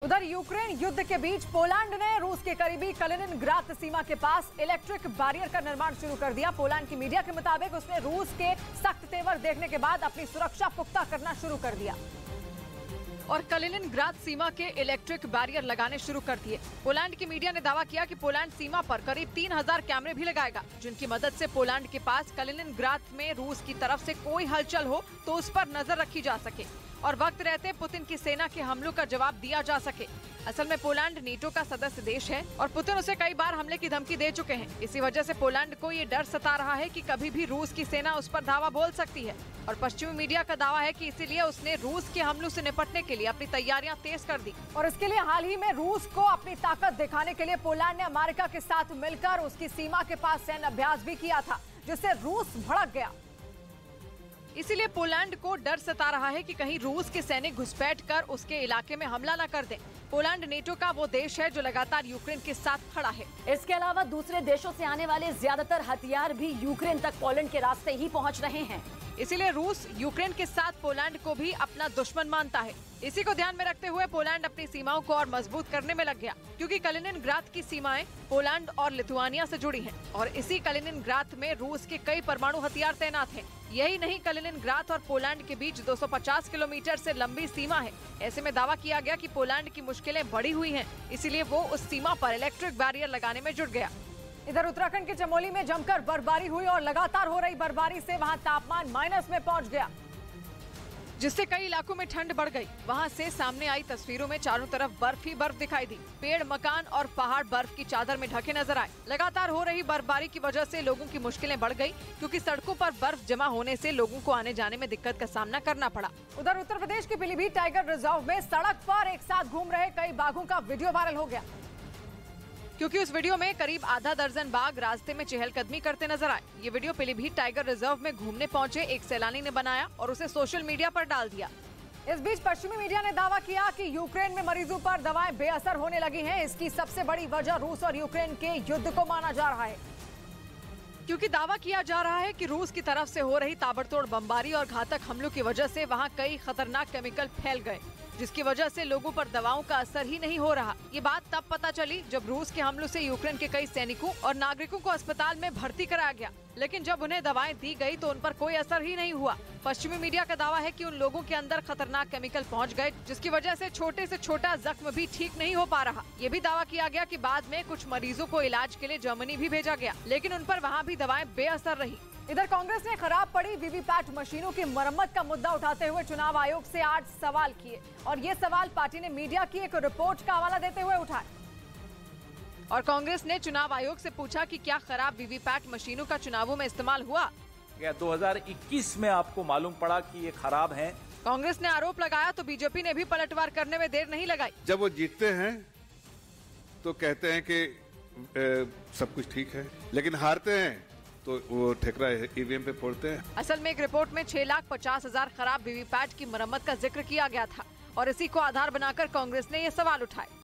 उधर यूक्रेन युद्ध के बीच पोलैंड ने रूस के करीबी कलिनिनग्राद सीमा के पास इलेक्ट्रिक बैरियर का निर्माण शुरू कर दिया। पोलैंड की मीडिया के मुताबिक उसने रूस के सख्त तेवर देखने के बाद अपनी सुरक्षा पुख्ता करना शुरू कर दिया और कलिनिनग्राद सीमा के इलेक्ट्रिक बैरियर लगाने शुरू कर दिए। पोलैंड की मीडिया ने दावा किया कि पोलैंड सीमा पर करीब 3000 कैमरे भी लगाएगा, जिनकी मदद से पोलैंड के पास कलिनिनग्राद में रूस की तरफ से कोई हलचल हो तो उस पर नजर रखी जा सके और वक्त रहते पुतिन की सेना के हमलों का जवाब दिया जा सके। असल में पोलैंड नेटो का सदस्य देश है और पुतिन उसे कई बार हमले की धमकी दे चुके हैं। इसी वजह से पोलैंड को ये डर सता रहा है कि कभी भी रूस की सेना उस पर धावा बोल सकती है और पश्चिमी मीडिया का दावा है कि इसीलिए उसने रूस के हमलों से निपटने के लिए अपनी तैयारियां तेज कर दी और इसके लिए हाल ही में रूस को अपनी ताकत दिखाने के लिए पोलैंड ने अमेरिका के साथ मिलकर उसकी सीमा के पास सैन्य अभ्यास भी किया था, जिससे रूस भड़क गया। इसीलिए पोलैंड को डर सता रहा है कि कहीं रूस के सैनिक घुसपैठ कर उसके इलाके में हमला न कर दें। पोलैंड नेटो का वो देश है जो लगातार यूक्रेन के साथ खड़ा है। इसके अलावा दूसरे देशों से आने वाले ज्यादातर हथियार भी यूक्रेन तक पोलैंड के रास्ते ही पहुंच रहे हैं। इसीलिए रूस यूक्रेन के साथ पोलैंड को भी अपना दुश्मन मानता है। इसी को ध्यान में रखते हुए पोलैंड अपनी सीमाओं को और मजबूत करने में लग गया, क्योंकि कलिनिनग्राद की सीमाएं पोलैंड और लिथुआनिया से जुड़ी हैं और इसी कलिनिनग्राद में रूस के कई परमाणु हथियार तैनात हैं। यही नहीं, कलिनिनग्राद और पोलैंड के बीच 250 किलोमीटर से लंबी सीमा है। ऐसे में दावा किया गया कि पोलैंड की मुश्किलें बढ़ी हुई हैं, इसीलिए वो उस सीमा पर इलेक्ट्रिक बैरियर लगाने में जुट गया। इधर उत्तराखंड के चमोली में जमकर बर्फबारी हुई और लगातार हो रही बर्फबारी से वहां तापमान माइनस में पहुंच गया, जिससे कई इलाकों में ठंड बढ़ गई। वहां से सामने आई तस्वीरों में चारों तरफ बर्फ ही बर्फ दिखाई दी। पेड़, मकान और पहाड़ बर्फ की चादर में ढके नजर आए। लगातार हो रही बर्फबारी की वजह से लोगों की मुश्किलें बढ़ गई, क्योंकि सड़कों पर बर्फ जमा होने से लोगों को आने जाने में दिक्कत का सामना करना पड़ा। उधर उत्तर प्रदेश के पीलीभीत टाइगर रिजर्व में सड़क पर एक साथ घूम रहे कई बाघों का वीडियो वायरल हो गया, क्योंकि उस वीडियो में करीब आधा दर्जन बाघ रास्ते में चहलकदमी करते नजर आए। ये वीडियो पीलीभीत टाइगर रिजर्व में घूमने पहुंचे एक सैलानी ने बनाया और उसे सोशल मीडिया पर डाल दिया। इस बीच पश्चिमी मीडिया ने दावा किया कि यूक्रेन में मरीजों पर दवाएं बेअसर होने लगी हैं। इसकी सबसे बड़ी वजह रूस और यूक्रेन के युद्ध को माना जा रहा है, क्योंकि दावा किया जा रहा है कि रूस की तरफ से हो रही ताबड़तोड़ बमबारी और घातक हमलों की वजह से वहां कई खतरनाक केमिकल फैल गए, जिसकी वजह से लोगों पर दवाओं का असर ही नहीं हो रहा। ये बात तब पता चली जब रूस के हमलों से यूक्रेन के कई सैनिकों और नागरिकों को अस्पताल में भर्ती कराया गया, लेकिन जब उन्हें दवाएं दी गई तो उन पर कोई असर ही नहीं हुआ। पश्चिमी मीडिया का दावा है कि उन लोगों के अंदर खतरनाक केमिकल पहुंच गए, जिसकी वजह से छोटे से छोटा जख्म भी ठीक नहीं हो पा रहा। ये भी दावा किया गया कि बाद में कुछ मरीजों को इलाज के लिए जर्मनी भी भेजा गया, लेकिन उन पर वहाँ भी दवाएं बेअसर रही। इधर कांग्रेस ने खराब पड़ी वीवीपैट मशीनों की मरम्मत का मुद्दा उठाते हुए चुनाव आयोग से 8 सवाल किए और ये सवाल पार्टी ने मीडिया की एक रिपोर्ट का हवाला देते हुए उठाए। और कांग्रेस ने चुनाव आयोग से पूछा कि क्या खराब वीवीपैट मशीनों का चुनावों में इस्तेमाल हुआ। क्या 2021 में आपको मालूम पड़ा कि ये खराब हैं? कांग्रेस ने आरोप लगाया तो बीजेपी ने भी पलटवार करने में देर नहीं लगाई। जब वो जीतते हैं तो कहते हैं कि सब कुछ ठीक है, लेकिन हारते हैं तो वो ठेकरा ईवीएम पे फोड़ते हैं। असल में एक रिपोर्ट में 6,50,000 खराब वीवीपैट की मरम्मत का जिक्र किया गया था और इसी को आधार बनाकर कांग्रेस ने ये सवाल उठाए।